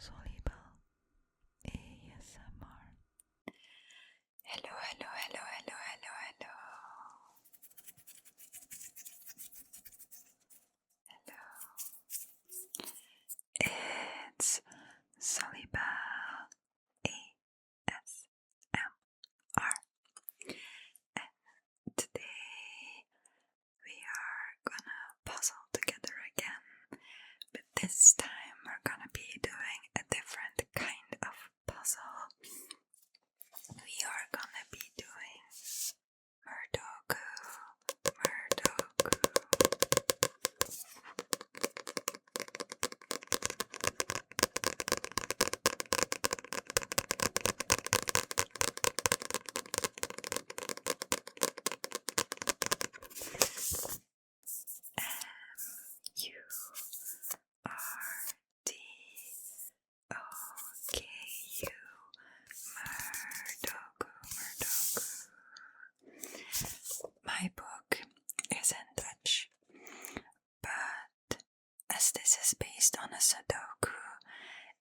Solibell ASMR. Hello, hello, hello, hello, hello, hello. Hello. It's Solibell ASMR. And today we are gonna puzzle together again. But this time we're gonna be doing a different kind of puzzle. We are gonna be doing Murdoku. M-U-R-D-O-K-U. Murdoku. My book is in Dutch, but as this is based on a Sudoku,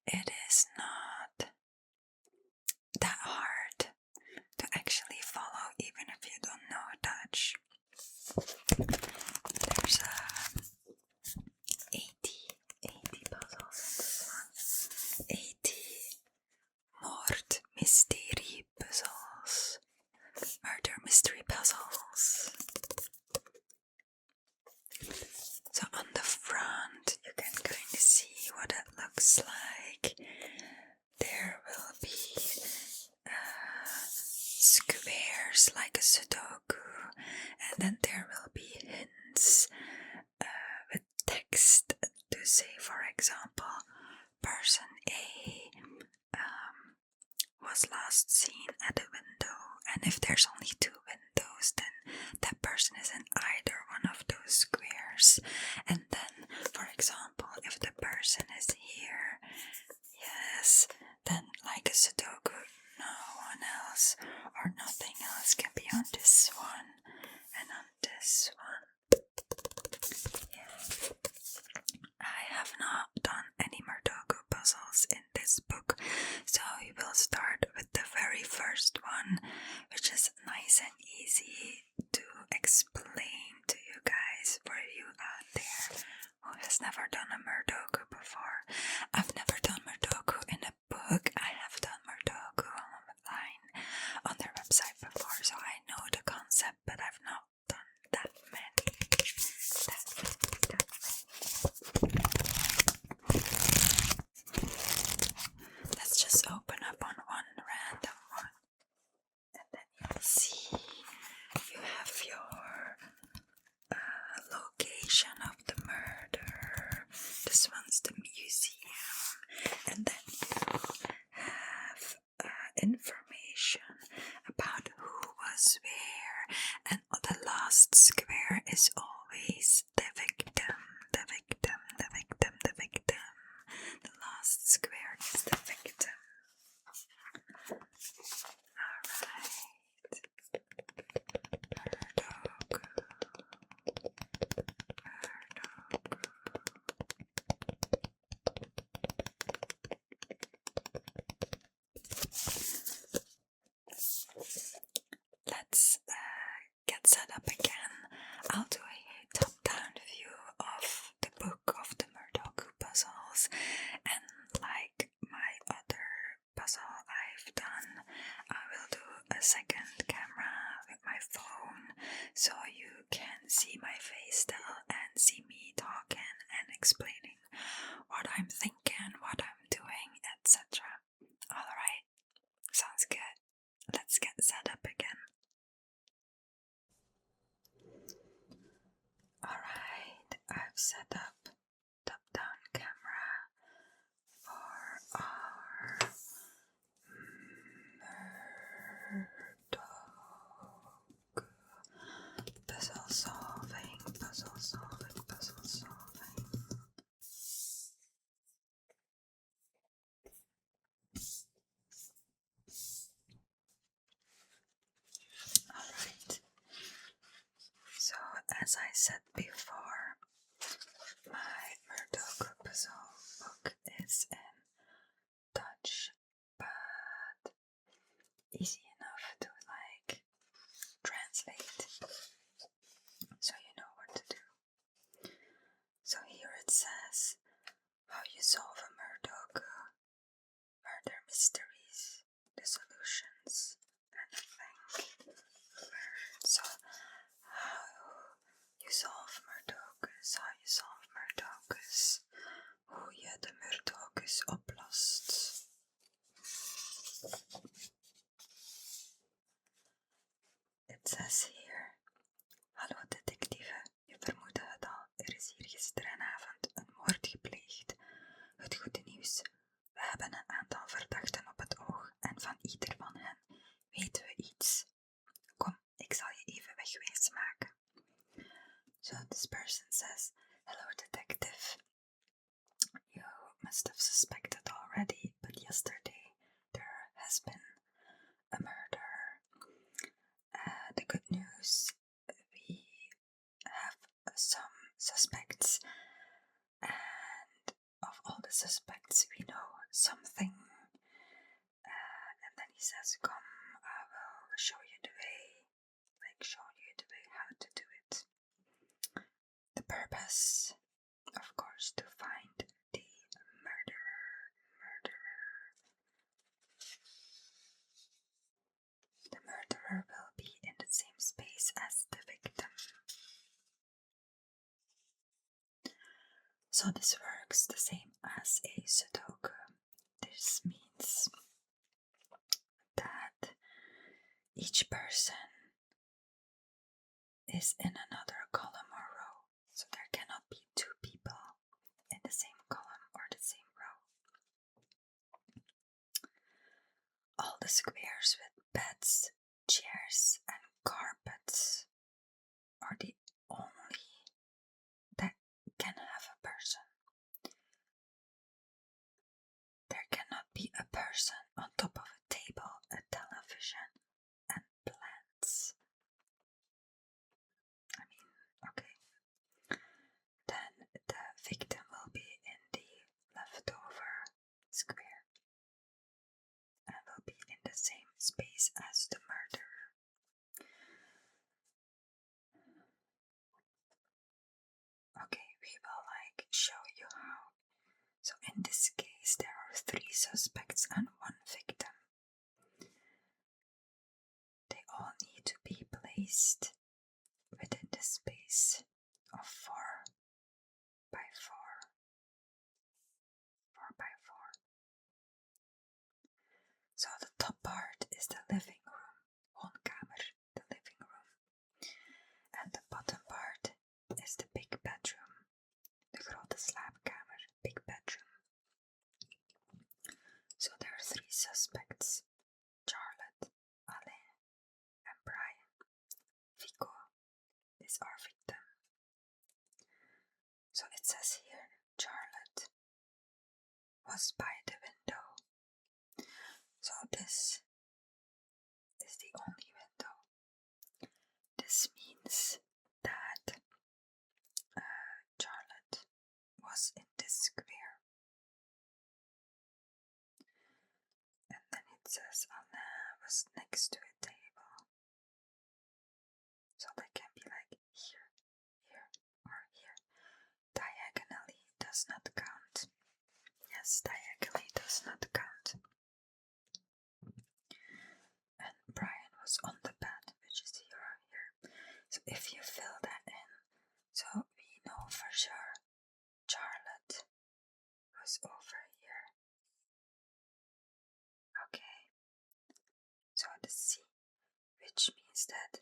it is not that hard to actually follow, even if you don't know Dutch. There's 80 puzzles in this one. 80 moord mystery puzzles. Murder mystery puzzles. So on the front you can kind of see what it looks like. There will be squares like a Sudoku, and then there will be hints with text to say, for example, person A was last seen at a window, and if there's only 2 windows, then that person is in either one of those squares. And then, for example, if the person is here, yes, then like a Sudoku, no one else or nothing else can be on this one and on this one. Yeah. I have not done any Murdoku puzzles in this book, so we will start with the very first one, which is nice and easy to explain to you guys, for you out there who has never done a Murdoku before. I've never done Murdoku in a book. I have done Murdoku online on their website before, so I know the concept, but I've not done that many. Let's just open up on one random one, and then you'll see you have your location of the murder. This one's the museum, and then you have information about who was where, and the last square is always the victim. The last square is the victim. Alright. Murdoku. Let's get set up again. I'll do a top-down view of the book of the Murdoku puzzles, and like my other puzzle I've done, I will do a second camera with my phone so you can see my face still and see me talking and explaining what I'm thinking, what I'm doing, etc. Alright, sounds good. Let's get set up again. Alright, I've set up top-down camera for our Murdoku puzzle solving. Alright, so as I said before, my Murdoku puzzle book is in easy enough to like translate, so you know what to do. So here it says how you solve a Murdoku, murder mysteries, the solutions, and I think so. How you solve Murdokus, how you solve Murdokus, hoe je de Murdokus oplost. Het says hier: hallo detectieve, je vermoedde het al, er is hier gisterenavond een moord gepleegd. Het goede nieuws, we hebben een aantal verdachten op het oog en van ieder van hen weten we iets. Kom, ik zal je even wegwijs maken. So this person says, hello detective, you must have suspected already, but yesterday there has been a murder. The good news, we have some suspects, and of all the suspects we know something. And then he says, come, I will show you the way, how to do it. The purpose, of course, to find the murderer. The murderer will be in the same space as the victim. So this works the same as a Sudoku. This means that each person is in another column or row, so there cannot be two people in the same column or the same row. All the squares with beds, chairs, and carpets are the only that can have a person. There cannot be a person on top of a table, a television, and plants. I mean, okay. Then the victim will be in the leftover square and will be in the same space as the murderer. Okay, we will show you how. So in this case there are 3 suspects and 1 victim. They all need to be placed within the space of 4 by 4. 4 by 4. So the top part is the living room, woonkamer, the living room. And the bottom part is the big bedroom, de grote slaapkamer, big bedroom. So there are 3 suspects: Charlotte, Alain, and Brian. Vico is our victim. So it says here, Charlotte was by the window. So this is the only window. This means that Charlotte was in this square. And then it says Alain was next to a table. So they can be like here, here, or here. Diagonally does not count. Yes, diagonally does not count. And Brian was on the bed, which is here or here. So if you fill that in, so we know for sure Charlotte was over here. Okay. So the C, which means that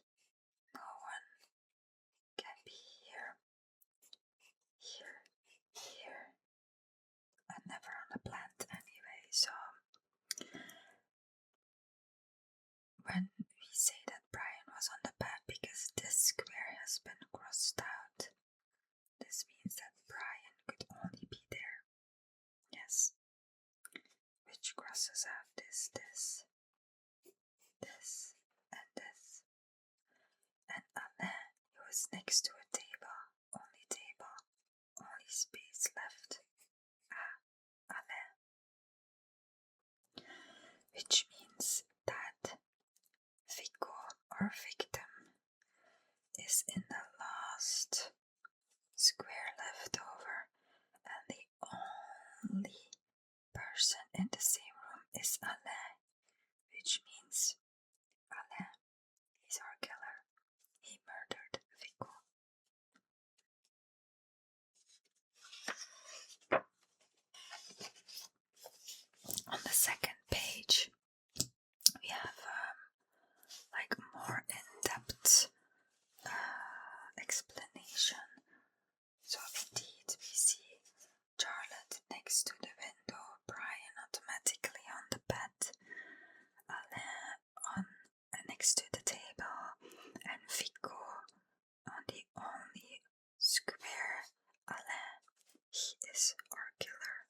no one can be here, here, here, and never on the plant anyway. So when we say that Brian was on the bed because this square has been crossed out, this means that Brian could only be there. Yes. Which crosses out this, and this. And Alain, he was next to a table, only space left. Alain. Which means that our victim is in the last square left over, and the only person in the same room is Alain, which means Alain is our killer. He murdered Vico. On the second page, we have like more in-depth explanation. So indeed, we see Charlotte next to the window, Brian automatically on the bed, Alain next to the table, and Vico on the only square. Alain, he is our killer.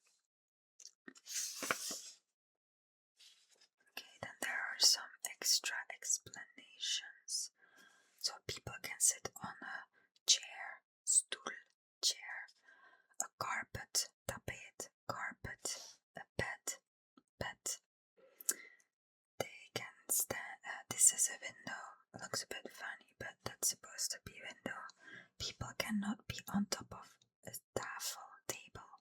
Okay, then there are some extra explanations. So people can sit on a chair, stool, chair, a carpet, tapete, carpet, a bed, bed. They can stand. This is a window. It looks a bit funny, but that's supposed to be window. People cannot be on top of a table,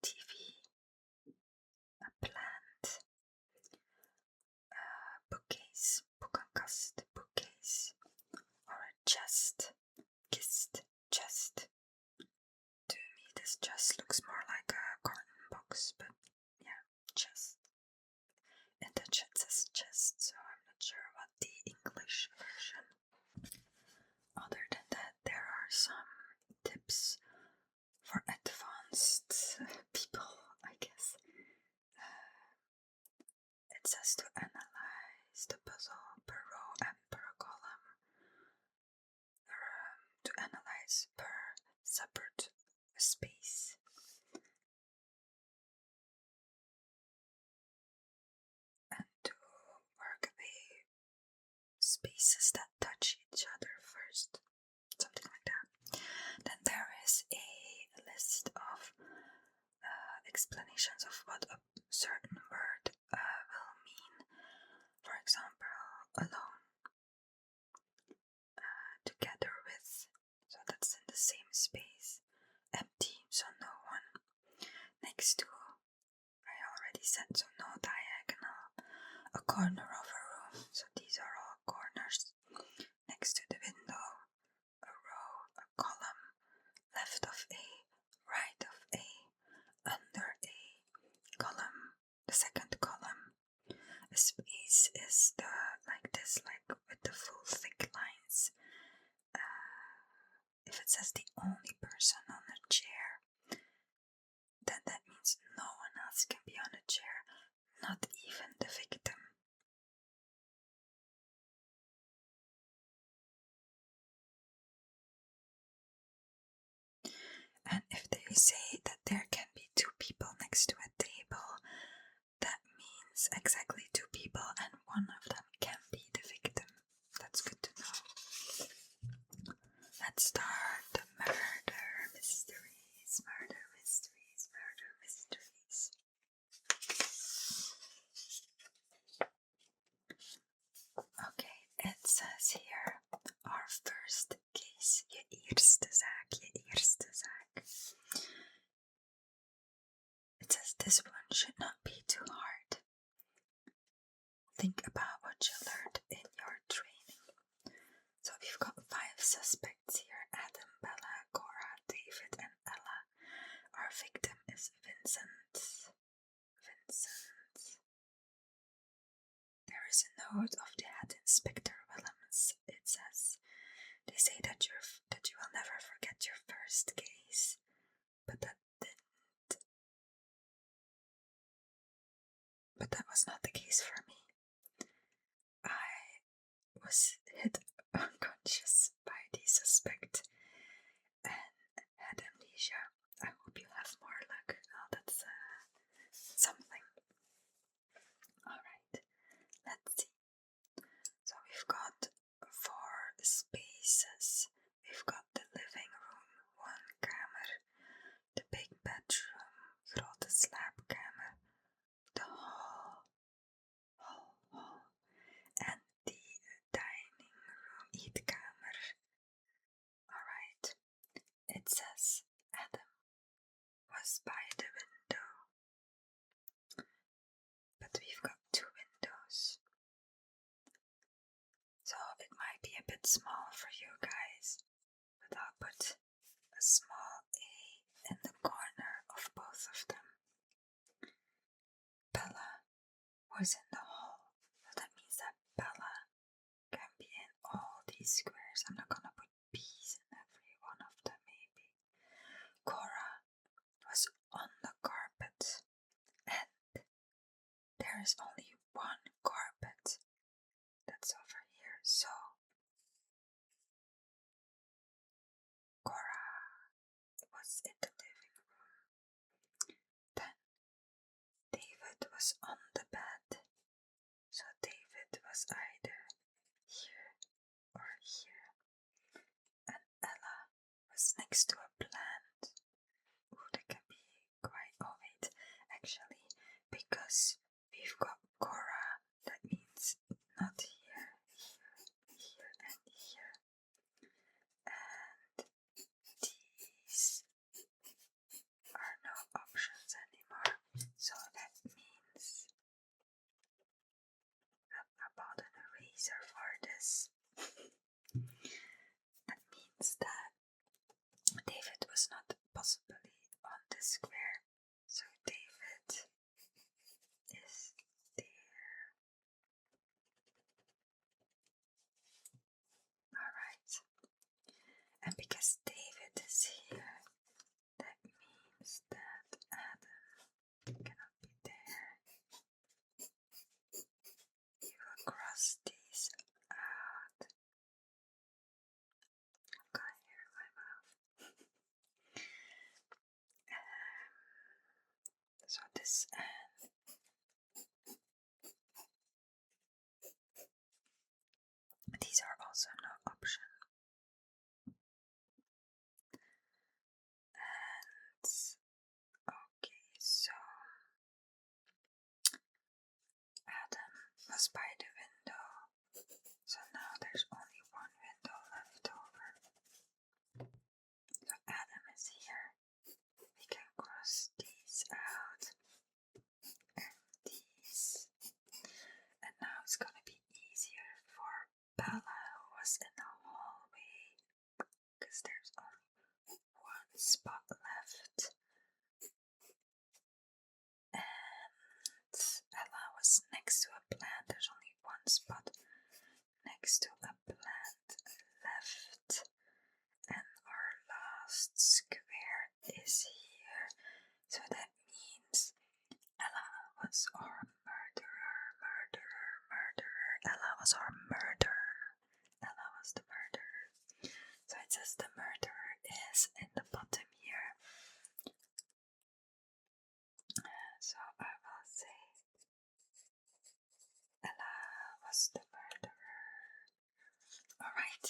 TV, a plant, bookcase, boekenkast, bookcase, or a chest, chest. To me, this chest looks more like a carton box, but yeah, chest. In the chat says chest, so I'm not sure what the English version. Other than that, there are some tips for advanced people, I guess. It says to analyze the puzzle per row and per column, to analyze per separate space. And to work away spaces that touch each other first. Something like that. Then there is a list of explanations of what a certain word will mean. For example, alone, together with, so that's in the same space. Empty, so no one. Next to, I already said, so no diagonal. A corner of a room, so these are all corners. Next to the window, a row, a column, left of A, right of A, under A, column, the second column. A space is the, like this, like with the full thick lines. If it says the only person on a chair, then that means no one else can be on a chair, not even the victim. And if they say that there can be two people next to a table, that means exactly two people and one of them can be the victim. That's good to know. Let's start the murder mysteries. Okay, it says here, our first case, je eerste zaak. It says this one should not be too hard. Think about what you learned in your training. So we've got 5 suspects here: Adam, Bella, Cora, David, and Ella. Our victim is Vincent. There is a note of the head Inspector Willems. It says, they say that you will never forget your first case, but that was not the case for me. I was hit unconscious by the suspect and had amnesia. I hope you have more luck. Oh, that's something. Alright, let's see. So we've got 4 spaces. We've got the living room, 1 kamer, the big bedroom, grote slaapkamer, the hall, was by the window. But we've got 2 windows. So it might be a bit small for you guys, but I'll put a small A in the corner of both of them. Bella was in the hall, so that means that Bella can be in all these squares. I'm not gonna put B's in every one of them, maybe. Cora was on the carpet, and there is only one carpet that's over here, so Cora was in the living room. Then David was on the bed, so David was either here or here, and Ella was next to a plant. Ooh, that can be quite. Oh wait, actually, because we've got Cora, that means not here, here, here, and here. And these are no options anymore, so that means I bought an eraser for this. That means that David was not possibly on the square, so David is there. Alright, and because David is here, that means that Adam cannot be there. He will cross these out. I'm gonna hear my mouth. So this and these are also no option. And okay, so Adam was by the window, so now there's only one window left over. So Adam is here. We can cross these out and these, and now it's gonna be easier for Bella, who was in the hallway, because there's only one spot left. And Ella was next to a plant. There's only one spot next to a plant left. And our last square is here. So that means Ella was our murderer. Ella was our murderer. Ella was the murderer. So it says the murderer is in the bottom here. So I will say Ella was the murderer. Alright,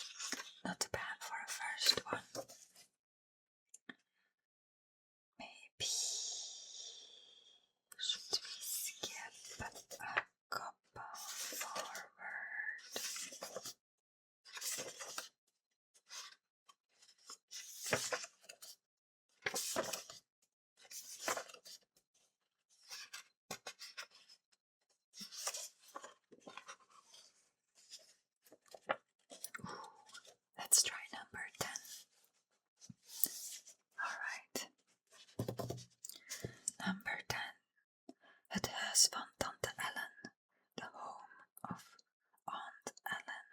not too bad for a first one. Maybe should we skip a couple forward? Let's try number 10. Alright. Number 10. Het huis van Tante Ellen. The home of Aunt Ellen.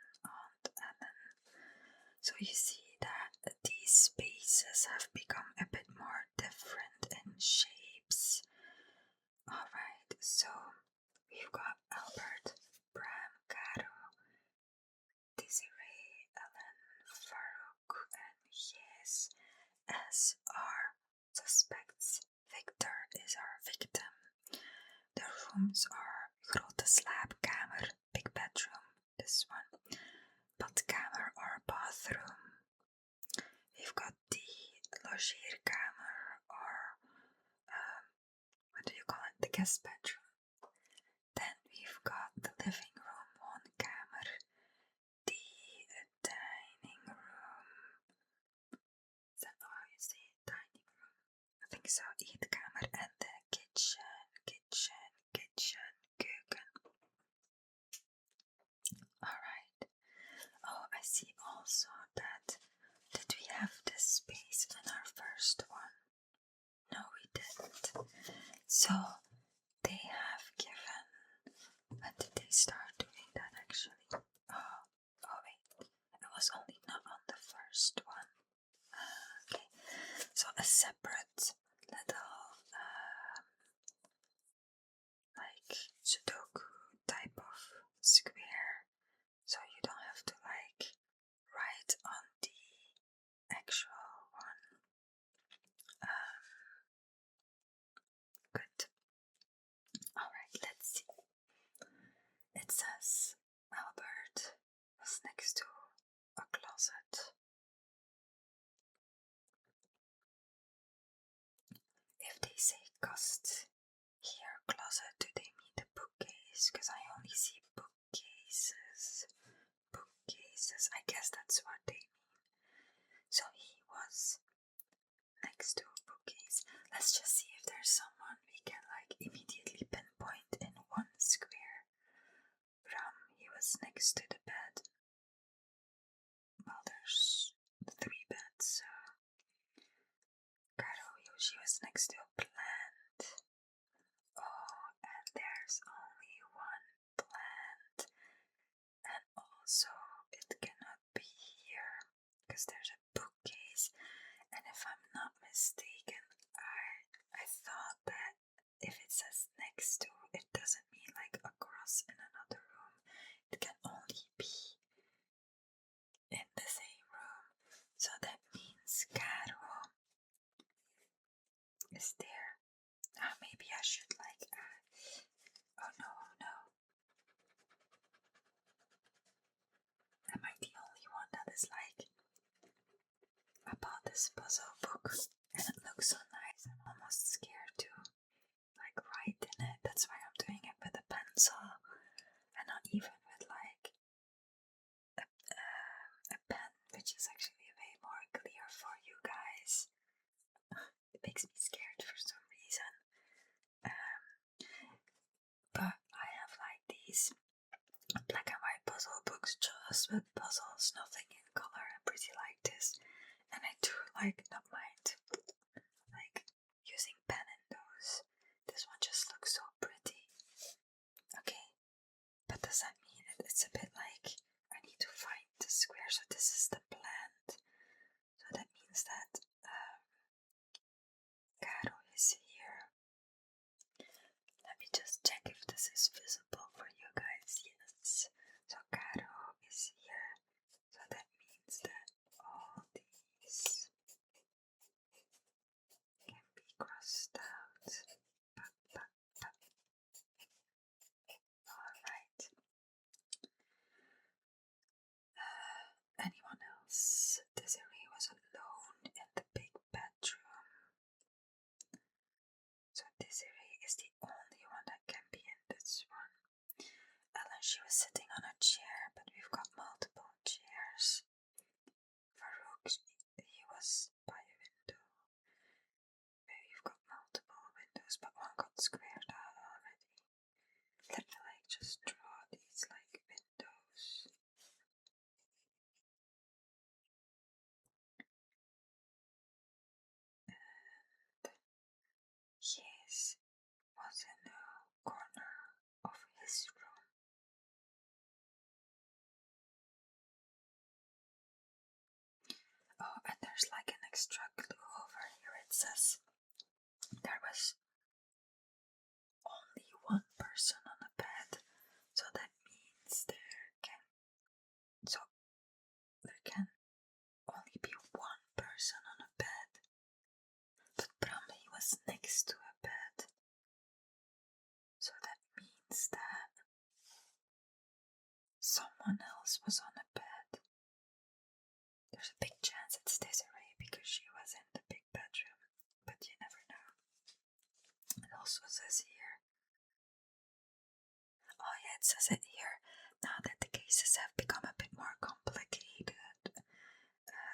So you see that these spaces have become a bit more different in shapes. Alright, so we've got Albert, Bram, Caro, Desiree, Ellen, Farouk, and Yes as our suspects. Victor is our victim. The rooms are grote slaapkamer, big bedroom, this one, badkamer or bathroom. We've got the logeerkamer or what do you call it, the guest bedroom. Then we've got the living room, woonkamer, the dining room. Is that how you say dining room? I think zo eetkamer en de kitchen, keuken. Alright. Oh, I see also that did we have this space in our first one? No, we didn't. So they have given. When did they start doing that actually? Oh wait, it was only not on the first one. Okay, so a separate little like Sudoku type of square, so you don't have to like write on the actual one. Good. Alright, let's see. It says Albert was next to a closet. If they say cost here closet, do they mean the bookcase? Because I only see bookcases. I guess that's what they mean. So he was next to a bookcase. Let's just see if there's someone we can like immediately pinpoint in one square. He was next to the bed. Well, there's 3 beds. Caro, she was next to a plant. Oh, and there's only one plant. And also, it cannot be here because there's a bookcase. And if I'm not mistaken, I thought that if it says next to, it doesn't mean like across in another room. It can only be in the same room. So that means Caro is there. Maybe I should like oh no. Am I the only one that is like about this puzzle book? And it looks so nice. I'm almost scared to like write in it. That's why I'm doing it with a pencil and not even with like a pen, which is actually way more clear for you guys. It makes me scared for some reason. But I have like these black and white puzzle books just with puzzles, nothing in color, and pretty like this. And I do like not mind like using pen in those. This one just looks so pretty. Okay, but does that mean it's a bit like I need to find the square? So this is the plant. So that means that Caro is here. Let me just check if this is visible for you guys. Yes. So Caro is here. So that means that all these can be crossed out. Alright. Anyone else? Desiree was alone in the big bedroom. So Desiree is the only one that can be in this one. Ellen, she was sitting on a chair, but we've got multiple chairs. Farouk, he was by a window. We've got multiple windows, but one got squared out already. Let me like just draw these like windows. His was in the corner of his room. Oh, and there's like an extra clue over here. It says there was only one person on the bed, so that means there can only be one person on a bed. But Brahmi was next to a bed, so that means that someone else was on a bed. There's a big chance it's Desiree because she was in the big bedroom, but you never know. It also says here. Oh yeah, it says it here. Now that the cases have become a bit more complicated,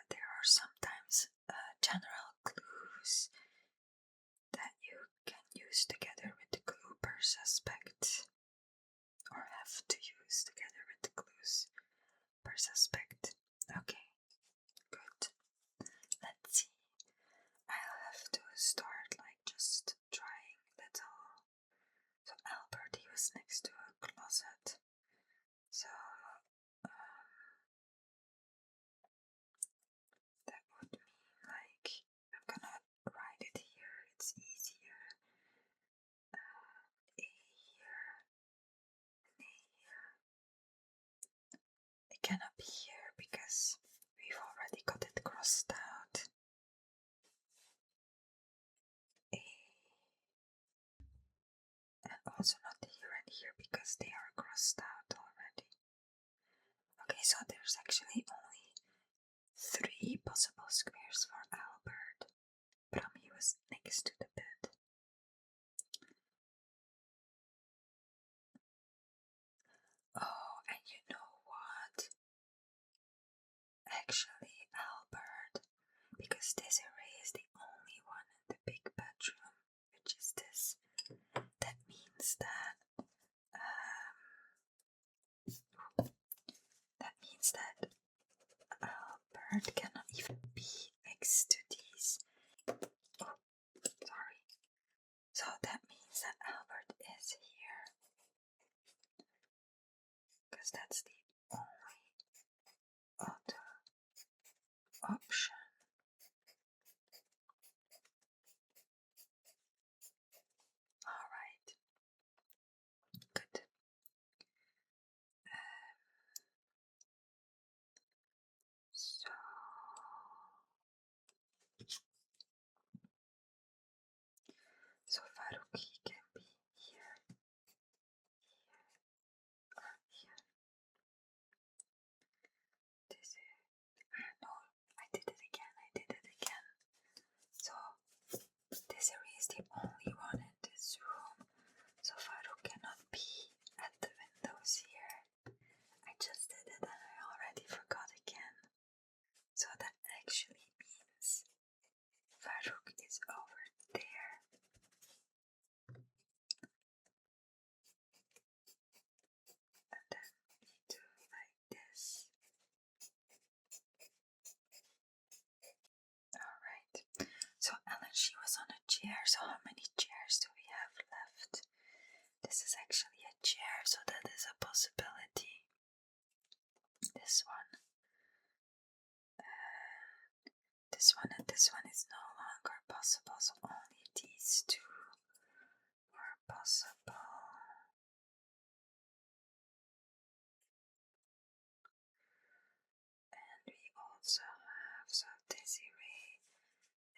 there are sometimes general clues use together with the clue per suspect. Or have to use together with the clues per suspect. Okay, good. Let's see. I'll have to start like just trying little. So Albert, he was next to a closet. So that would mean like I'm gonna write it here. It's easier. A here, and A here. It cannot be here because we've already got it crossed out. A, and also not here and here because they are crossed out already. Okay, so there's actually only 3 possible squares for Albert. He was next to the bed. Oh, and you know what? Actually, Albert, because Desiree is the only one in the big bedroom, which is this, that means that Albert cannot even be next to these. Oh, sorry. So that means that Albert is here, because that's the only other option. Alright, good. So Faruqi can be here, or here. This is, no, I did it again. So Desiree is the only one in this room, so Farouk cannot be at the windows here. I just did it and I already forgot again. So that actually means Farouk is over there. And then we do like this. Alright. So Ellen, she was on a chair, so how many chairs do we have left? This is actually a chair, so that is a possibility. This one. This one and this one is no longer possible, so only these 2 are possible. And we also have, so Desiree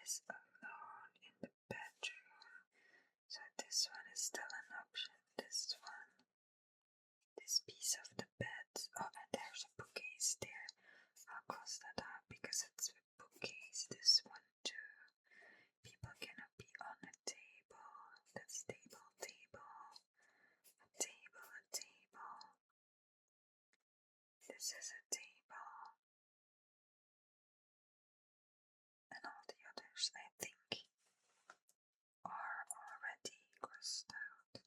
is alone in the bedroom, so this one is still an option. This one, this piece of the bed. Oh, and there's a bookcase there. I'll cross that out because it's a bookcase. This one too. People cannot be on a table. That's table. A table. This is a table. And all the others, I think, are already crossed out.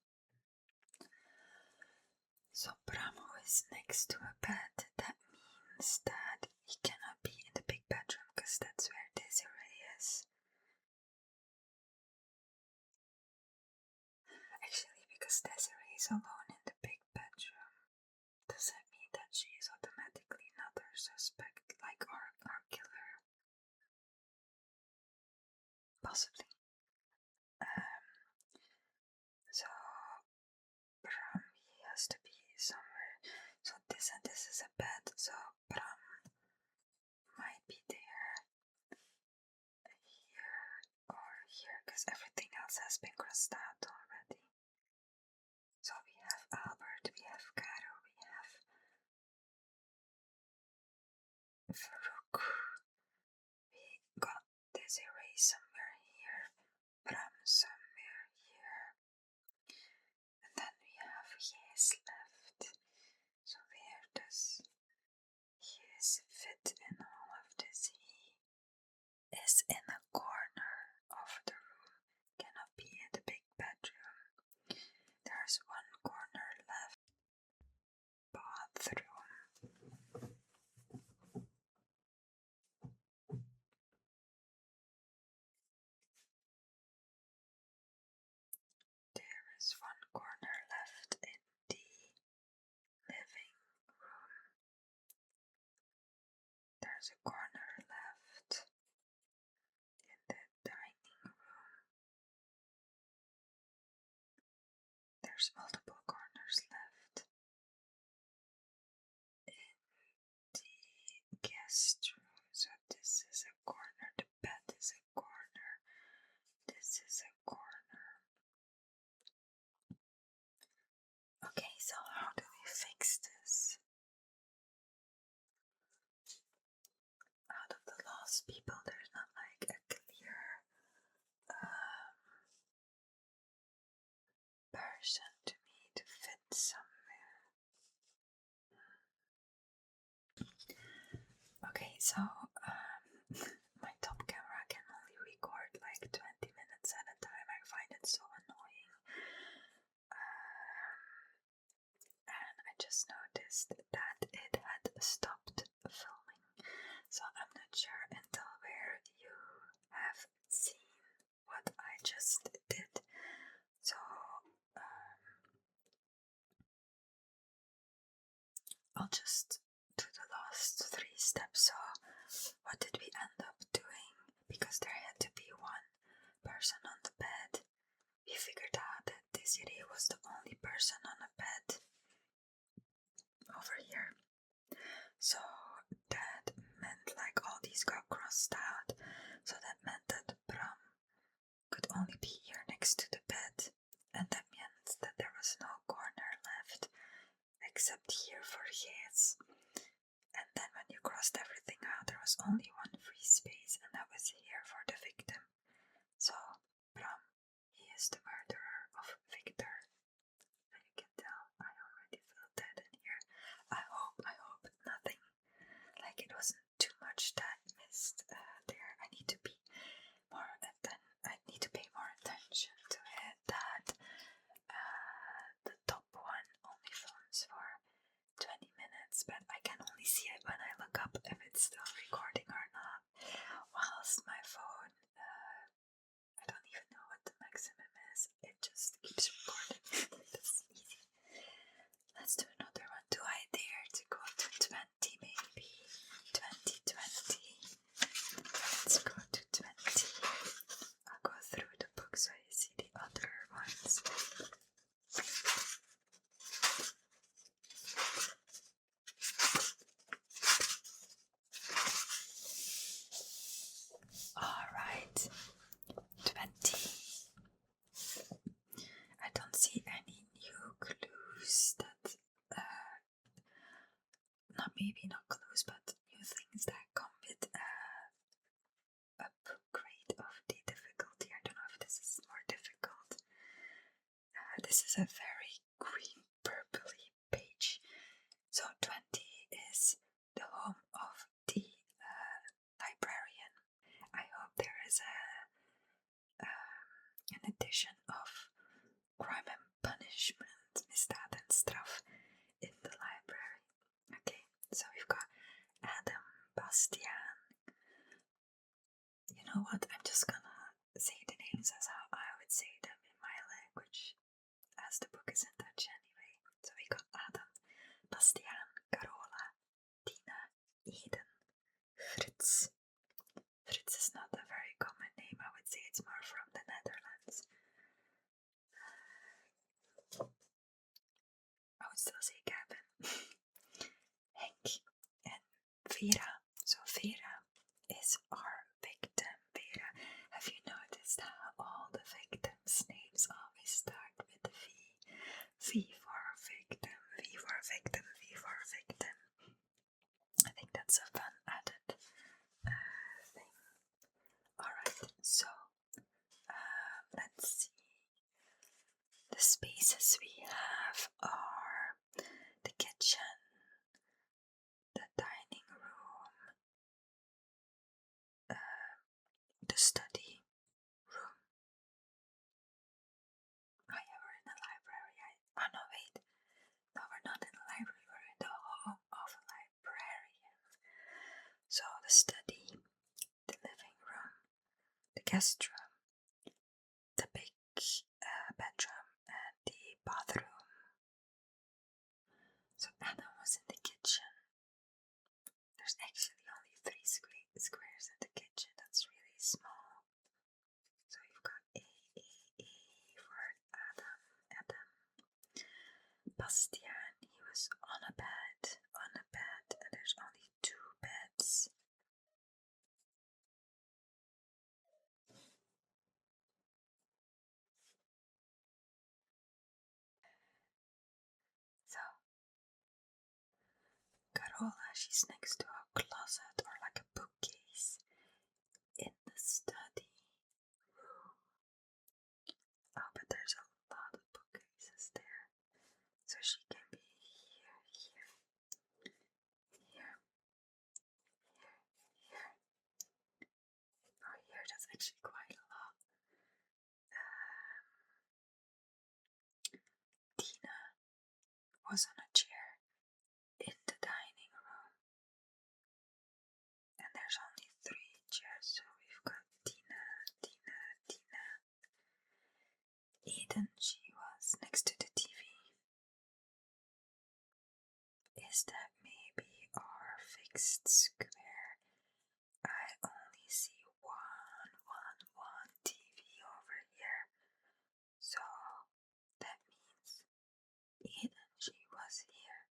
So Brahmo is next to a bed. That means that he cannot be in the big bedroom because that's where Desiree is. Actually, because Desiree is alone in the big bedroom, does that mean that she is automatically another suspect, like our killer? Possibly. So Bram, he has to be somewhere. So this and this is a bed, so Bram might be there, here or here, because everything else has been crossed out already. So we have Albert, we have Caro, we have Farouk, we got Desiree somewhere here, Bram somewhere here, and then we have Yes left. So where does Yes fit in all of this? He is in a corner of the room, cannot be in the big bedroom. is one corner left in the living room. There's a corner left in the dining room. There's multiple corners left in the guest room. So this is a corner, the bed is a corner, this is a corner. Okay, so how do we fix this? Out of the lost people, there's not like a clear person to me to fit somewhere. Okay, so my top camera can only record like 20 minutes at a time. I find it so annoying. And I just noticed that it had stopped filming. So I'm not sure until where you have seen what I just did. So I'll just do the last 3 steps. So what did we end up doing? Because there had to be one person on the bed. We figured out that Desiree was the only person on a bed over here. So that meant like all these got crossed out. So that meant that Bram could only be here next to the bed. And that meant that there was no corner left except here for his. And then when you crossed everything out, there was only one free space, and that was here for the victim. So Bram, he is the murderer of Victor. And you can tell I already felt that in here. I hope nothing, like it wasn't too much that missed there. I need to be more I need to pay more attention to it. That the top one only films for 20 minutes, but I can only see it when I look up if it's still recording or not. Whilst my phone, I don't even know what the maximum is. It just keeps recording. That's easy. Let's do another one. Do I dare to go to 20 maybe? 2020. Let's go to 20. I'll go through the book so you see the other ones. Alright, 20. I don't see any new clues that, not clues, but new things that come with upgrade of the difficulty. I don't know if this is more difficult. This is a very green purpley page. So 20 is the home of the librarian. I hope there is an edition of crime and punishment, misdaad en straf, in the library. Okay, so we've got Adam, Bastiaan. You know what? I'm just gonna say the names as how I would say them in my language, as the book is in Dutch anyway. So we got Adam, Bastiaan, Carola, Tina, Eden, Frits. Frits is not a very common name. I would say it's more from the Netherlands. I would still say Gavin, Henk, and Vera. So Vera is our victim. Vera, have you noticed how all the victims' names always start with V? V for victim, V for victim, V for victim. I think that's a fun added thing. Alright, so let's see. The spaces we have are the kitchen, the dining room, the study room. Oh yeah, we're in the library. Oh no, wait. No, we're not in the library. We're in the home of a librarian. So the study, the living room, the guest room, the big bedroom, and Bastian, he was on a bed, and there's only 2 beds. So, Carola, she's next to a closet or like a bookcase in the study room. Oh, but there's a lot of bookcases there. So she can be here, here, here, here. Oh, here, that's actually quite a lot. Tina was on a chair in the dining room. And there's only 3 chairs, so we've got Tina. Eden, she was next to the TV. Is that maybe our fixed square? I only see one TV over here. So that means Eden, she was here.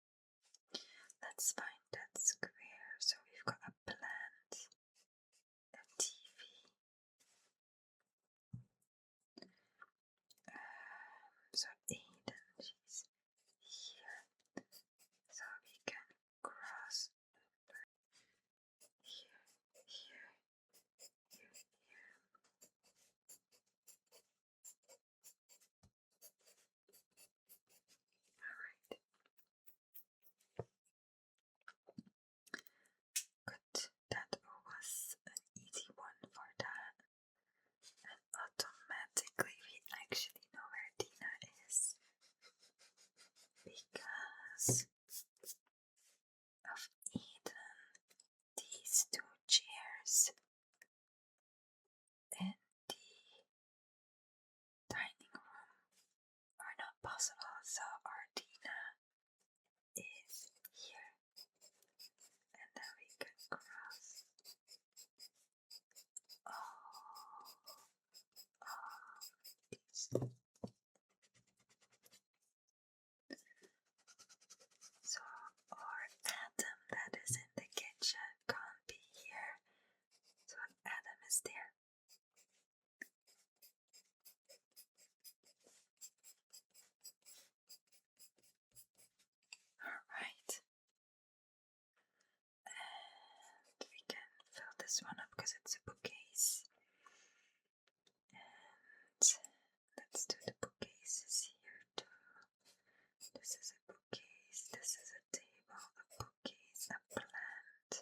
Let's find that square. So we've got a plant, a TV. So Eden, she's here. So we can cross here, here. Alright. Good. That was an easy one for that. And automatically we actually know where Tina is. Because of Eden, these 2 chairs in the dining room are not possible, so our Tina is here. And then we can cross. So our Adam that is in the kitchen can't be here. So Adam is there. Alright. And we can fill this one up because it's a bookcase. And let's do the bookcases here too. This is a bookcase, this is a table, a bookcase, a plant.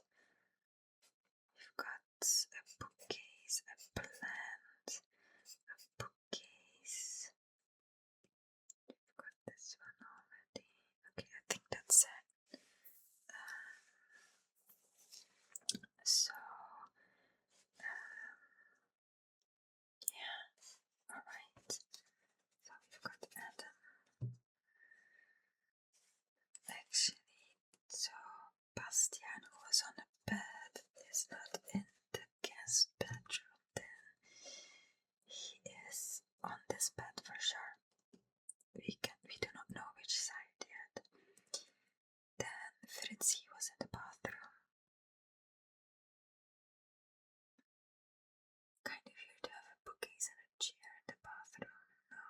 We've got a bookcase, a plant, a bookcase. We've got this one already. Okay, I think that's it. So, yeah, alright. So we've got Adam. Actually, so Bastian, who was on a bed, is not in the guest bedroom then. He is on this bed for sure. We do not know which side yet. Then Fritzi was in the bathroom. Kind of weird to have a bookcase and a chair in the bathroom, no?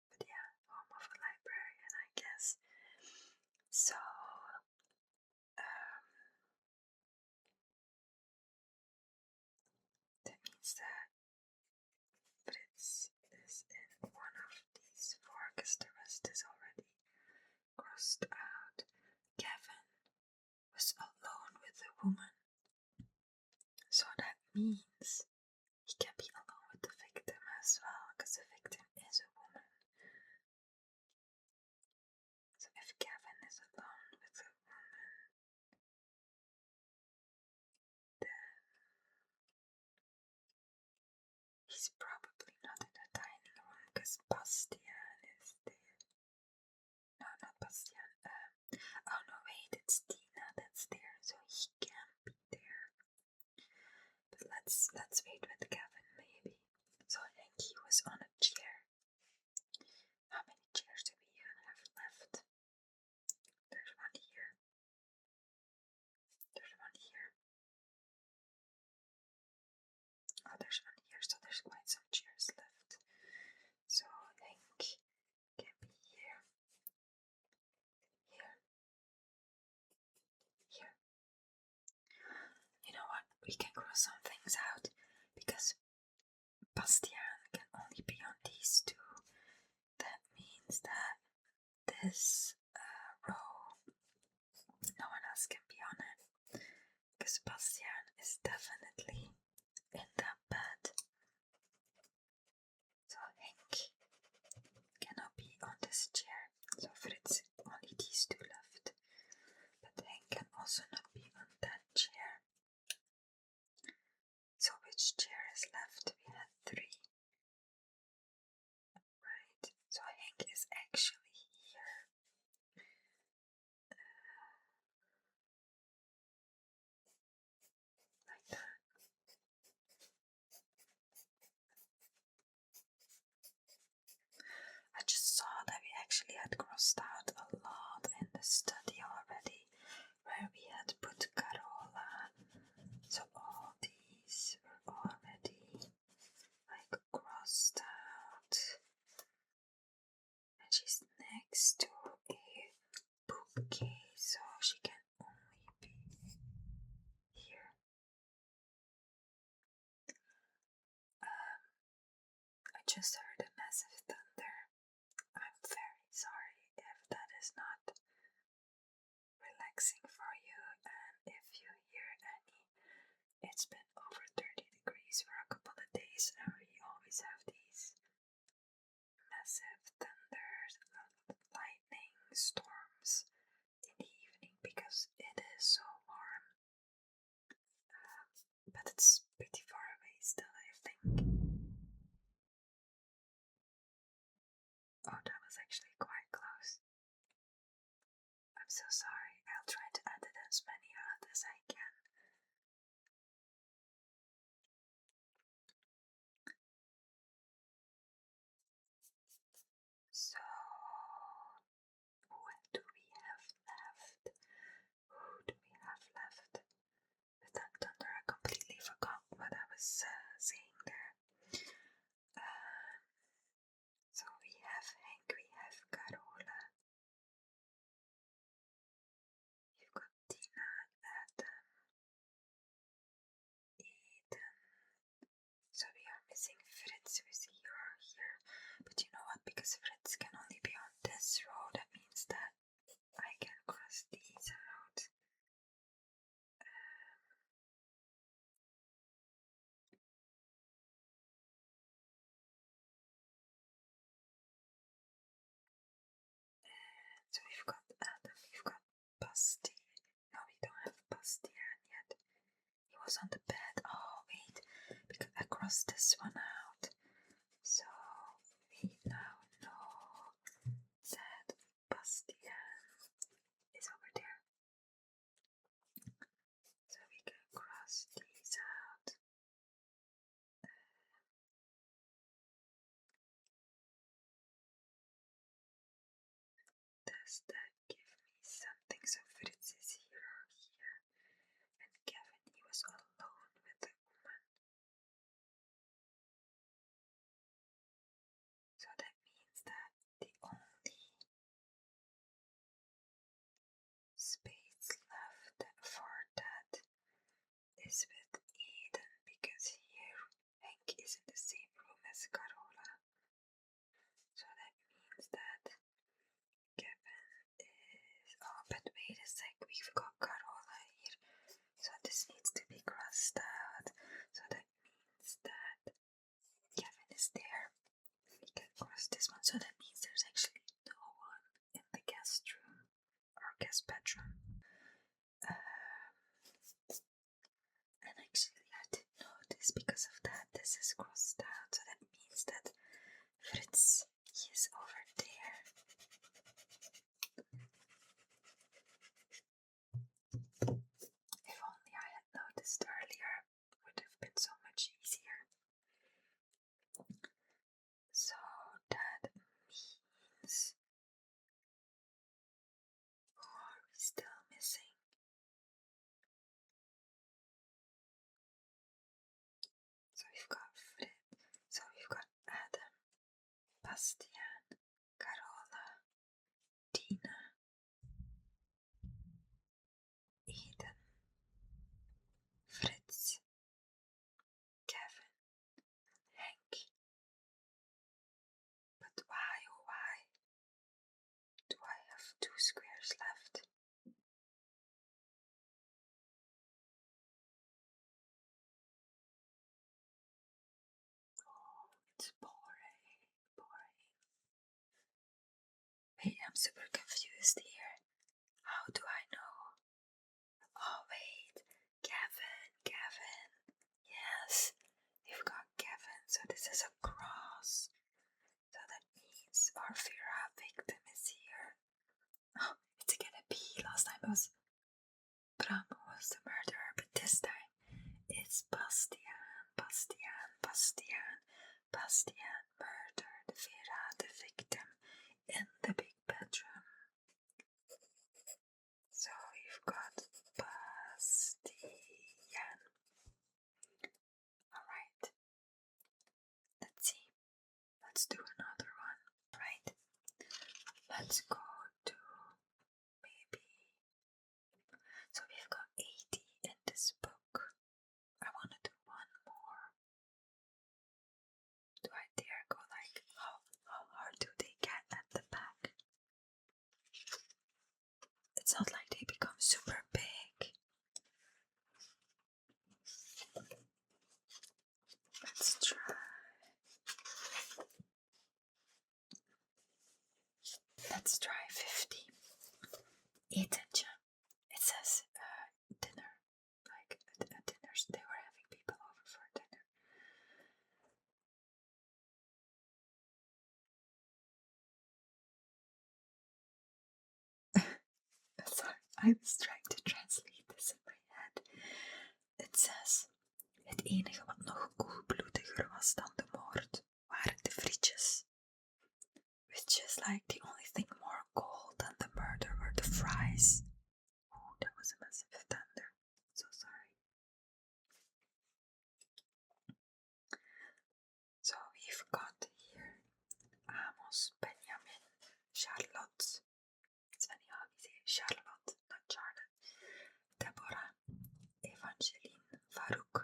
But yeah, home of a librarian, I guess. So, that means that Fritz is in one of these 4 because the rest is already crossed out. Kevin was alone with the woman. So that means he can be alone with the victim as well, because the victim is a woman. So if Kevin is alone with a woman, then he's probably not in the dining room, because Bastian is there. No, not Bastian. Oh no, wait, it's Tina that's there, so he can be there. But let's wait with Kevin maybe. So I think he was on a chair. How many chairs do we even have? cross some things out because Bastian can only be on these two. That means that this row, no one else can be on it. Because Bastian is definitely in that bed. So Henk cannot be on this chair. So Fritz, only these two left. But Henk can also not be on that chair. So which chair is left? We had 3. Right. So Henk is actually here. Like that. I just saw that we actually had crossed out a lot in the study already, where we had put Carola. So all these were already like crossed out. And she's next to a bookcase, so she can only be here. I just heard a massive thunder. I'm very sorry if that is not relaxing for you, and if you hear any. It's been over 30 degrees for a couple of days, and we always have these massive thunders, lightning storms in the evening because it is so warm. But it's pretty far away still, I think. Oh, that was actually quite close. I'm so sorry. I'll try to edit as many out as I can. So, what do we have left? Who do we have left? With that thunder, I completely forgot what I was saying there. So we have Henk, we have Carola. You've got Tina, Adam, Eden. So we are missing Fritz, who is here or here. But you know what? Because Fritz can only be on this row, that means that I can cross these out. So we've got Adam, we've got Basti. No, we don't have Bastian yet. He was on the bed. Oh, wait, because I crossed this one out. So we now know that Bastian is over there. So we can cross these out. Does that give me something? So Fritz is here or here. And Kevin, he was alone with the woman. So that means that the only space left for that is with Eden, because here Henk is in the same room as Carola. So that means that Kevin is... Oh, but wait a sec, we've got Carola here. So this needs to be crossed out. So that means that Kevin is there. We can cross this one. So that means there's actually no one in the guest room or guest bedroom. And actually I didn't notice because of that. This is crossed out. So that means that Fritz, he is over there. If only I had noticed earlier, it would have been so much easier. So that means, who are we still missing? So we've got Fritz, so we've got Adam, Bastian, Carola, Tina, Eden, Fritz, 2 squares left. Oh, it's boring. Wait, I'm super confused here. How do I know? Oh, wait. Gavin. Yes, you've got Gavin. So this is a cross. So that means our Vera victim is here. Oh, it's again a B. Last time it was Bram who was the murderer, but this time it's Bastian murdered Vera, the victim, in the big bedroom. So you've got Bastian. Alright. Let's see. Let's do another one. Right. Let's go to maybe. So we've got 80 in this book. I want to do one more. Do I dare go like how hard do they get at the back? It's not like they become super big. Let's try. Let's try 50. Ethan, it says dinner. Like a dinner. They were having people over for dinner. Sorry, I was trying to translate this in my head. It says: het enige wat nog koelbloediger was dan de moord waren de frietjes. Which is like the only thing more cold than the murder were the fries. Oh, that was a massive thunder. So sorry. So we've got here Amos, Benjamin, Charlotte. It's funny how we say Charlotte, not Charlotte. Deborah, Evangeline, Farouk,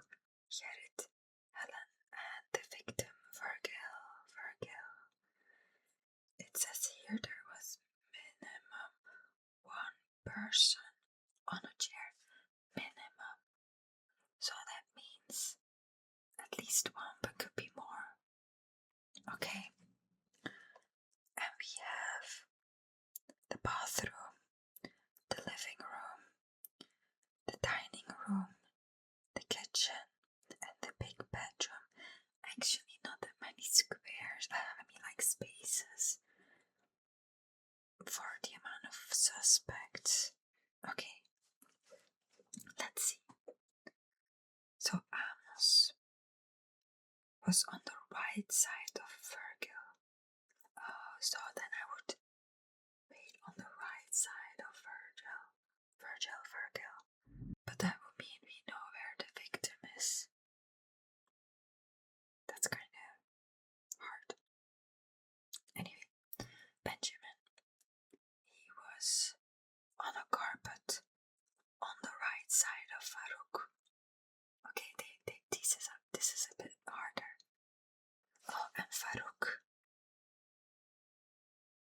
Gerrit, Helen, and the victim, Virgil. It says here there was minimum 1 person on a chair. Minimum. So that means at least 1, but could be more. Okay. And we have the bathroom, the living room, the dining room, the kitchen, and the big bedroom. Actually, not that many squares. I mean, like spaces for the amount of suspects. Okay, let's see. So Amos was on the right side of Virgil. So then I would wait on the right side of Virgil. But that would mean we know where the victim is. That's kind of hard. Anyway, Benjamin. He was on a carpet on the right side of Farouk. Okay, this is a bit harder. Oh, and Farouk.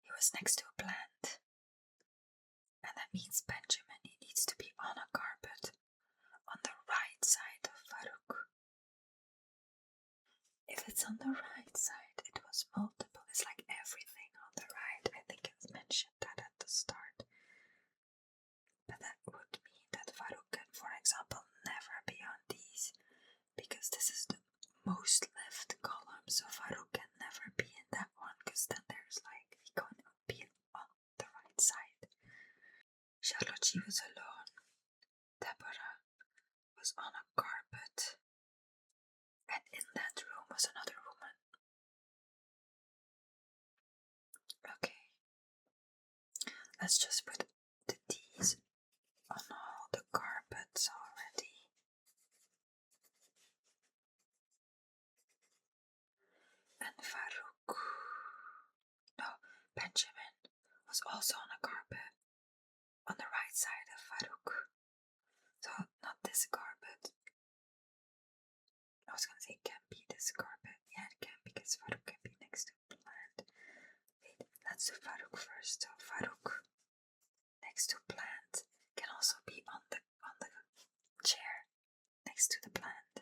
He was next to a plant. And that means Benjamin, he needs to be on a carpet on the right side of Farouk. If it's on the right side, it was multiple. It's like everything on the right. I think it's mentioned that at the start. But that would mean that Farouk can, for example, never be on these. Because this is the most left column. So Farouk can never be in that one. Because then there's like, he can't be on the right side. Charlotte, she was alone. Deborah was on a carpet. And in that room was another woman. Okay. Let's just put the D's on all the carpets already. And Farouk. No, Benjamin was also on a carpet. On the right side of Farouk. So, not this carpet. I was gonna say it can't be this carpet. Yeah, it can because Farouk can be next to the plant. Wait, let's do Farouk first. So, Farouk next to plant, can also be on the chair next to the plant.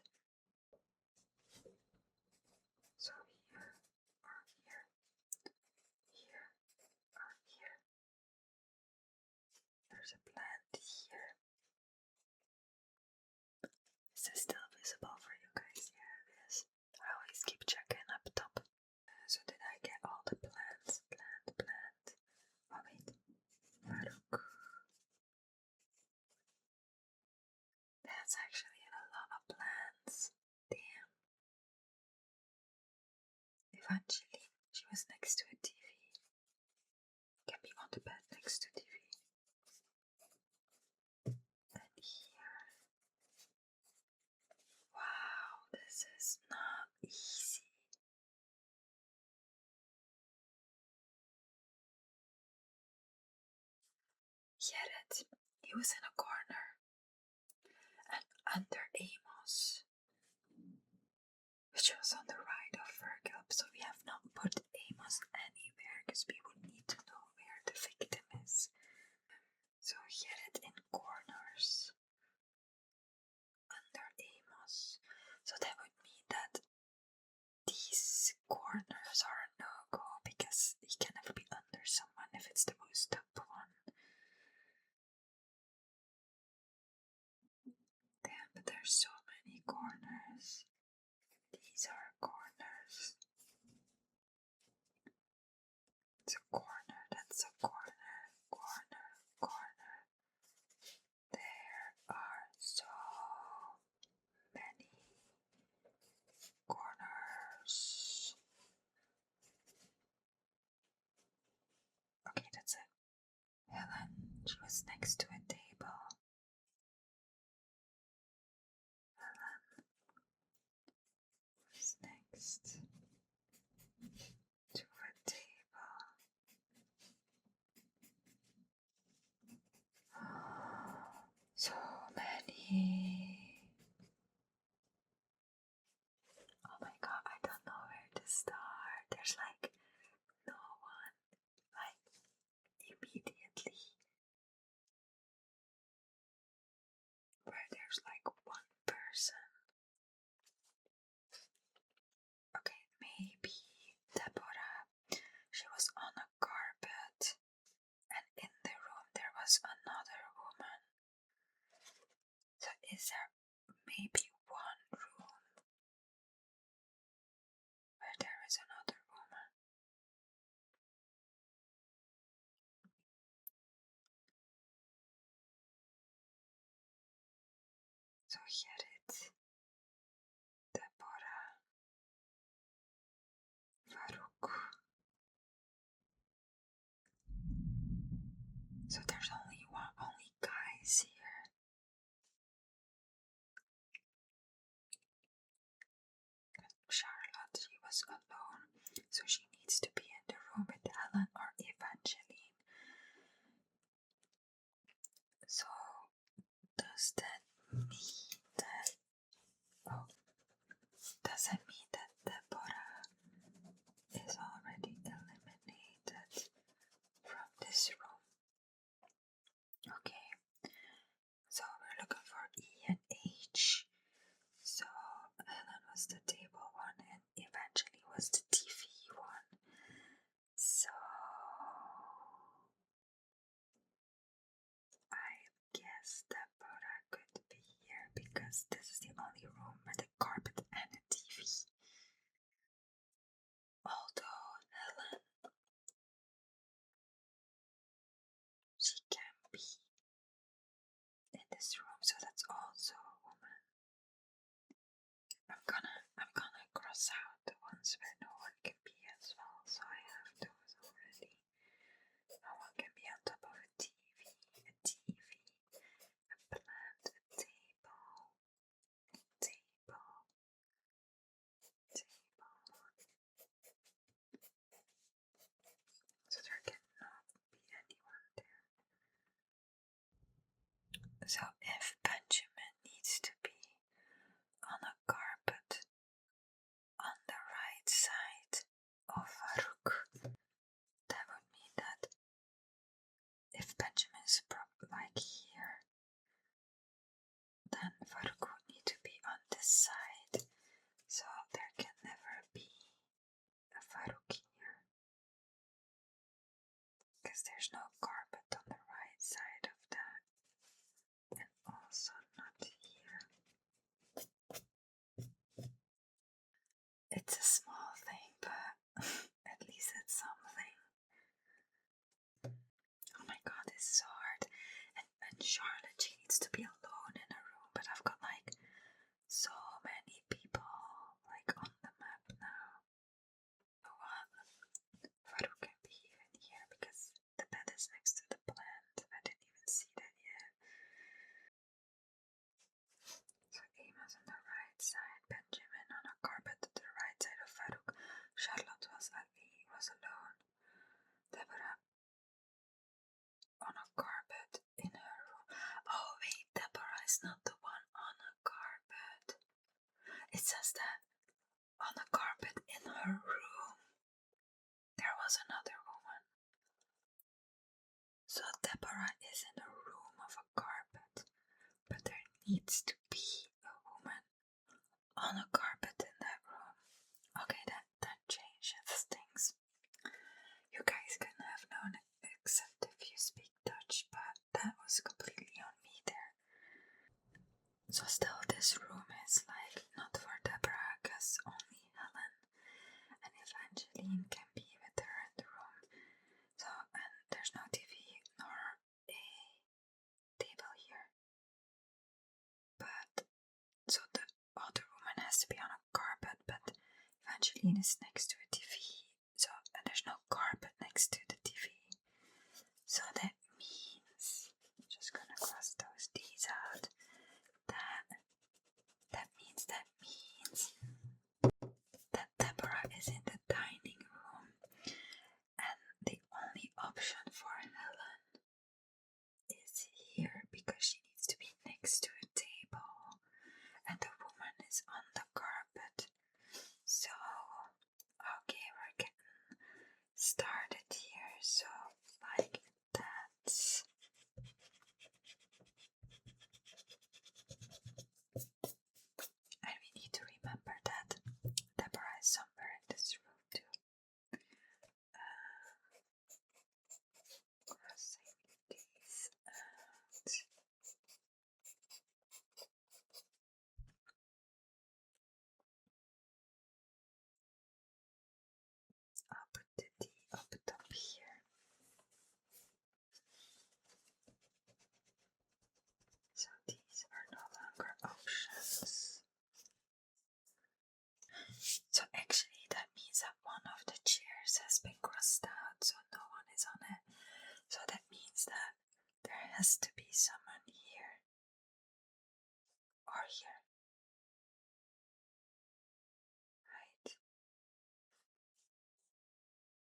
So here or here, here or here. There's a plant here. Is this still visible for you guys? Yeah, it is. I always keep checking up top. So did I get all the plants? Plant. Oh wait. Murdoku. That's actually a lot of plants. Damn. Eventually, she was next to a TV. Can be on the bed next to TV. And here. Wow, this is not easy. Get it? He was in a corner. And under Amos, which was on the right of Virgil, so we have not put Amos anywhere because we would need to know where the victim is. So get it in corners under Amos. So that would mean that these corners are a no-go because he can never be under someone if it's the most top one. Damn, but there's so many corners. These are corners. It's a corner, that's a corner, corner. There are so many corners. Okay, that's it. Helen, she was next to a table. Helen was next to a table. So many. Oh my god, I don't know where to start. There's like no one, like immediately. Where there's like one person. Okay, maybe Deborah. She was on a carpet, and in the room there was another woman. So is there maybe one room where there is another woman? So here it's Deborah, Farouk. So there's only guys here. Charlotte, she was alone, so she needs to be in the room with Helen or Evangeline. So does that mean that Deborah is already eliminated from this room? Okay, so we're looking for E and H. So Helen was the table one and Evangeline was the TV one. So I guess Deborah could be here because this is the only room with a carpet and a TV. Although Helen, she can be in this room, so that's also a woman. I'm gonna cross out the ones where no one can be as well, so I have those already. No one can be on top of a TV, a plant, a table. So there cannot be anyone there. So if Benjamin needs to be on a carpet on the right side, Charlotte, she needs to be alone in a room, but I've got like so many people like on the map now. Oh, Farouk can be even here because the bed is next to the plant. I didn't even see that yet. So Amos on the right side, Benjamin on a carpet to the right side of Farouk. Charlotte was alone. Deborah on a carpet in her room. Oh wait, Deborah is not the one on a carpet. It says that on a carpet in her room there was another woman. So Deborah is in a room of a carpet, but there needs to be a woman on a carpet in that room. Okay, that changes things. You guys couldn't have known it except if you speak Dutch, but that was completely on me there. So still this room is like not for Deborah, because only Helen and Evangeline can be with her in the room. So, and there's no TV nor a table here. But, so the other woman has to be on a carpet, but Evangeline is next to a TV. So, and there's no carpet next to the TV. So that means, I'm just gonna cross those D's out. That means that Deborah is in the dining room, and the only option for Helen is here because she needs to be next to a table, and the woman is on the carpet. So, okay, we're getting started here. So, like that. And we need to remember that Deborah is somewhere in this room too. Crossing these out. I'll put the D up top here. So these are no longer options. So actually that means that one of the chairs has been crossed out, so no one is on it. So that means that there has to be someone here or here, right?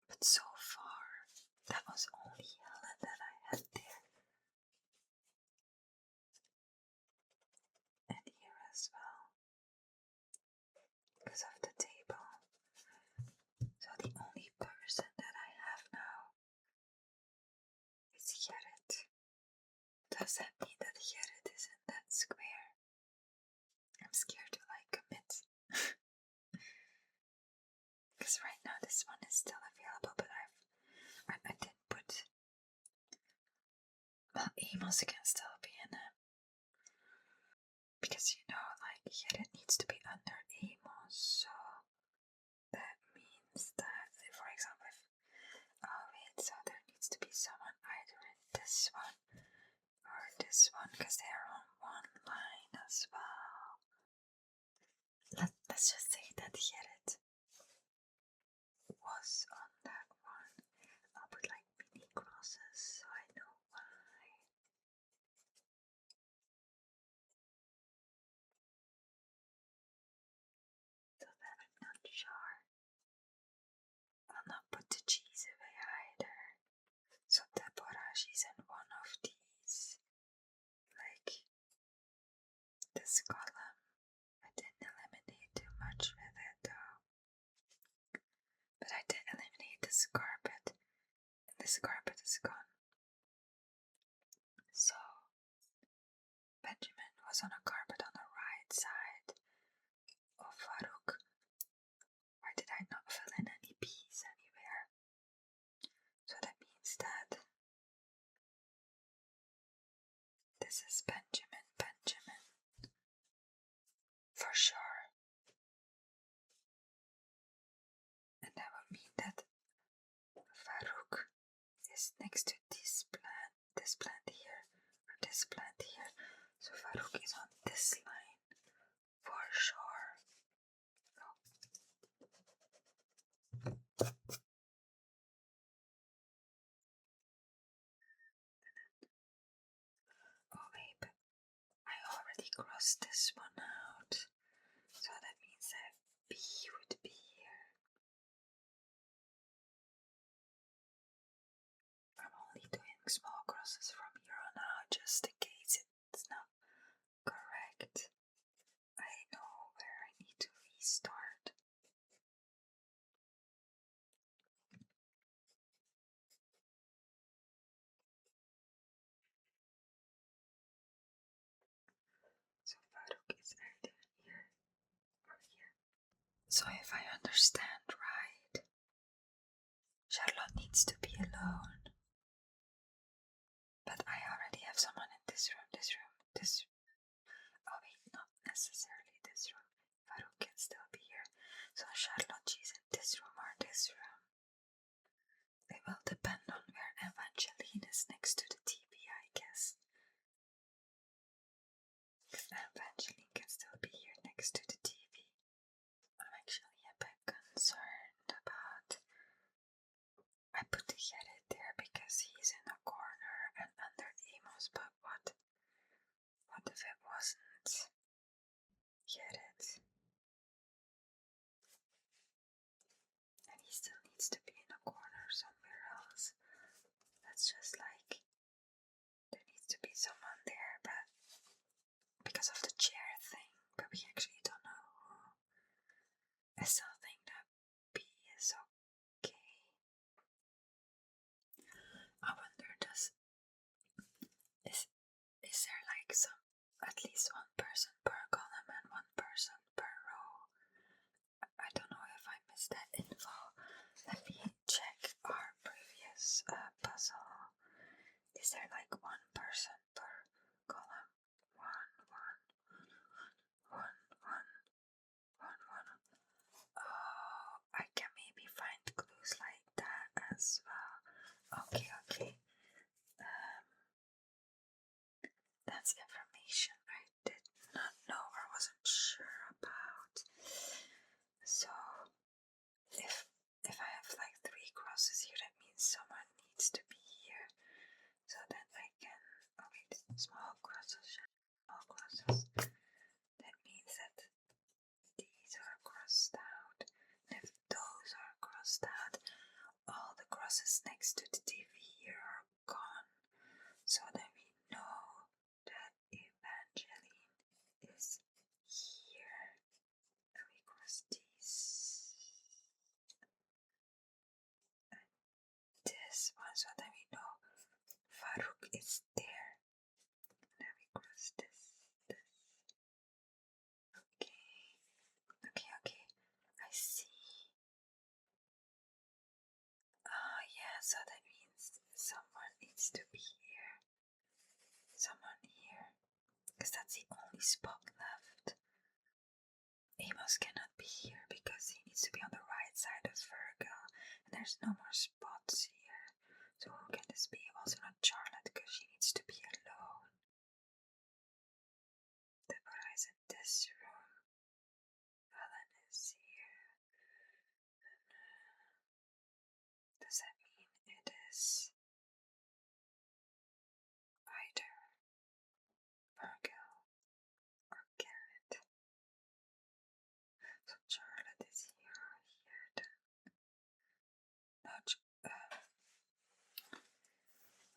But so far that was only Helen that I had there. And here as well. Because of the table. So the only person that I have now is Gerrit. Does that mean that Gerrit is in that square? I'm scared to like commit. Because right now this one is still available, but I didn't put. Well, Amos can still be in it. Because you know, like, Gerrit needs to be under Amos, so that means that, for example, oh wait, so there needs to be someone either in this one or this one, because they're on one line as well. Let's just say that Gerrit was on that one. I'll put like mini crosses so I know why. So that I'm not sure. I'll not put the cheese away either. So Deborah, she's in one of these. Like this column. I didn't eliminate too much with it though. But I did eliminate this carpet. And this carpet is gone. So Benjamin was on a carpet on the right side of Farouk. Why did I not fill in any P's anywhere? So that means that this is Benjamin. For sure. And that would mean that Farouk is next to this plant here, or this is planned here. So Farouk is on this line for sure. Oh wait, but I already crossed this one out. So that means that B would be here. I'm only doing small crosses from here on out just in case it's not correct. I know where I need to restart. So Farouk is either here or here. So if I understand right, Charlotte needs to be alone. But I already have someone in this room, this room, this room. Oh wait, not necessarily this room. Farouk can still be here. So Charlotte, she's in this room or this room. It will depend on where Evangeline is next to the TV, I guess. Evangeline can still be here next to the TV. I'm actually a bit concerned about... I put the Gerrit there because he's in a corner and under Emos, but what if it wasn't Gerrit? And he still needs to be in a corner somewhere else. That's just like... there needs to be someone there, but because of the chair thing, but we actually don't know who. I still think that B is okay. I wonder, is there like some, at least one person per column and one person per row? I don't know if I missed that info. Let me check our previous puzzle. Is there like one person per column? One. Oh, I can maybe find clues like that as well. Okay. That's information I did not know or wasn't sure about. So, if I have like 3 crosses here, that means someone needs to be here. So that I can... oh wait, small crosses. That means that these are crossed out. And if those are crossed out, all the crosses next to the TV here are gone. So then we know that Evangeline is here. And we cross these. And this one, so then we know Farouk is there. And then we cross this. Okay. I see. Oh yeah, so that means someone needs to be here. Someone here. Because that's the only spot left. Amos cannot be here because he needs to be on the right side of Virgo. And there's no more spots here. So who can this be? Also not Charlotte because she needs to be alone. Deborah is in this room. Helen is here. Does that mean it is either Virgo or Garrett? So Charlotte is here or here then. No,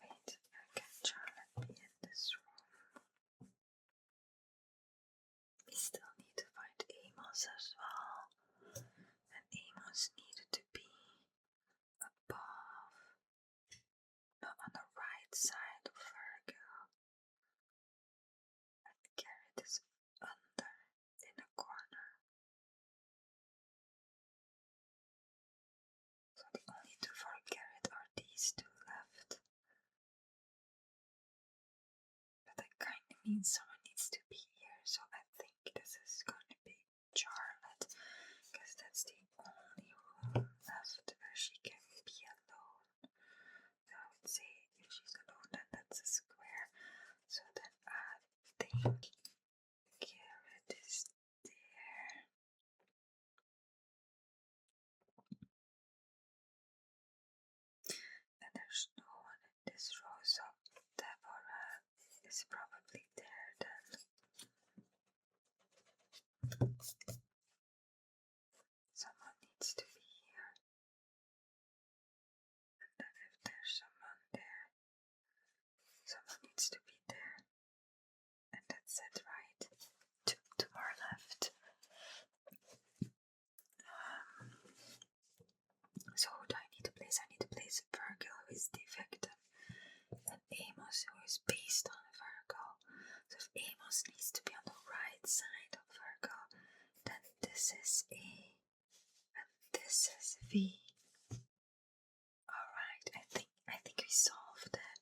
wait, can Charlotte be in this room? We still need to find Amos as well. And Amos needed to be above, not on the right side of Virgo. And Garrett is under, in a corner. So the only 2 for Garrett are these 2 left. But that kind of means someone needs to be here, so I think this is going to be Charlotte, because that's the only room left where she can be alone. So I would say if she's alone, then that's a square. So there's no one in this row, so Deborah is probably there then. Someone needs to be here. And then if there's someone there, someone needs to be there. And that's it, right? Two more left. So who do I need to place? I need to place Virgil, who is the victim, and Amos, who is based on Virgil. So if Amos needs to be on the right side of Virgil, then this is A, and this is V. Alright, I think we solved it.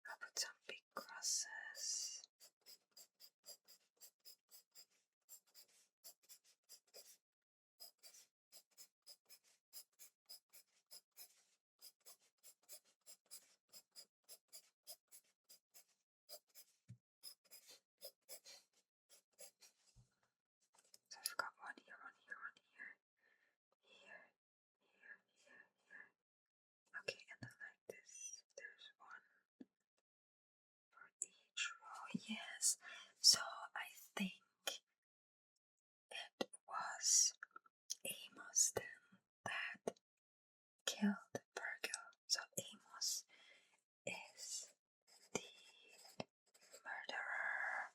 I'll put some big crosses. So I've got one here, one here, one here, here, here, here, here. Okay, and then like this, there's one for each row. Yes, so I think it was Amos then that killed Virgil. So Amos is the murderer.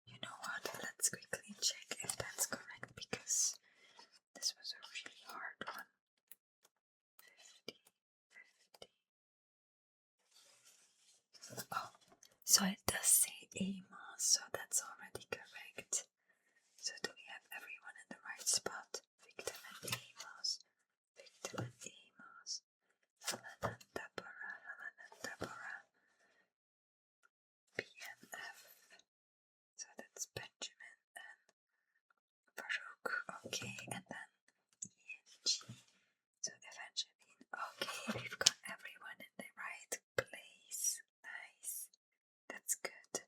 You know what? Let's quickly check if that's correct because this was a really hard one. 50, 50. Oh, so it does say Amos, so that's already correct. So do we have everyone in the right spot? Victim and Amos. Victim and Amos. Helen and Deborah. Helen and Deborah. BMF. So that's Benjamin and Baruch. Okay, and then ENG. So Evangeline. Okay, we've got everyone in the right place. Nice. That's good.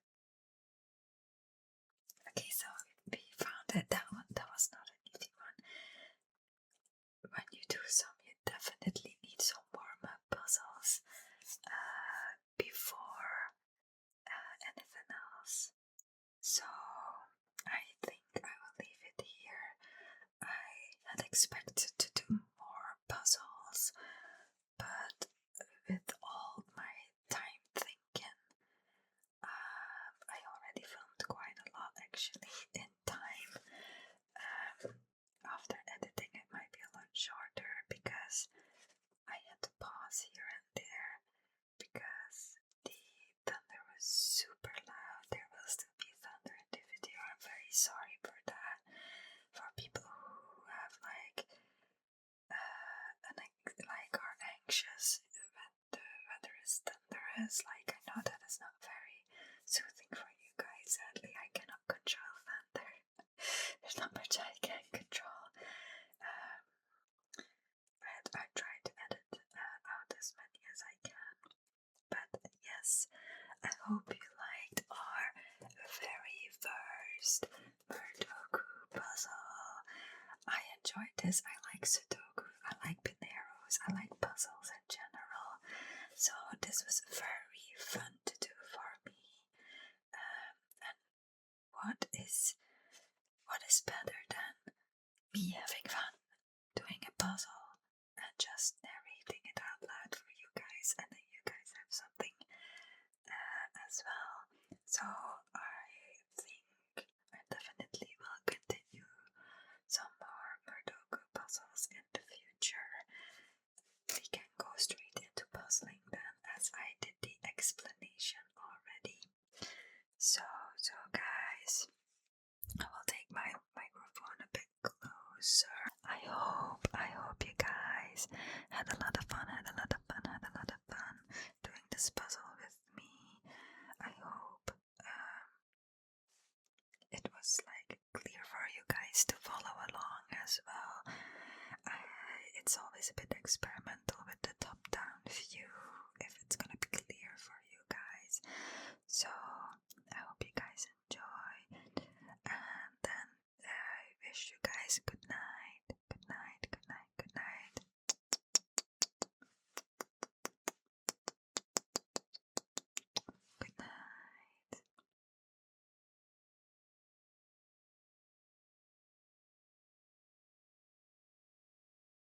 Okay, so we found that was not an easy one. When you do some, you definitely need some warm-up puzzles before anything else. So I think I will leave it here. I had expected to do more puzzles, but with all my time thinking, I already filmed quite a lot actually in time. After editing it might be a lot shorter because I had to pause here and there because the thunder was super loud. There will still be thunder in the video. I'm very sorry for that. For people who have are anxious when the weather is thunderous, I know that is not very soothing for you guys. Sadly, I cannot control thunder. There's not much I can control. I try to edit out as many as I can. But yes, I hope you liked our very first Murdoku puzzle. I enjoyed this. I like Sudoku, I like Pineros, I like puzzles in general. So this was very fun to do for me. And what is better than me having fun doing a puzzle and just narrating it out loud for you guys, and then you guys have something as well. So I think I definitely will continue some more Murdoku puzzles in the future. We can go straight into puzzling then, as I did the explanation already. So guys, I will take my microphone a bit closer. I hope you guys had a lot of fun doing this puzzle with me. I hope it was clear for you guys to follow along as well. It's always a bit experimental with the top-down view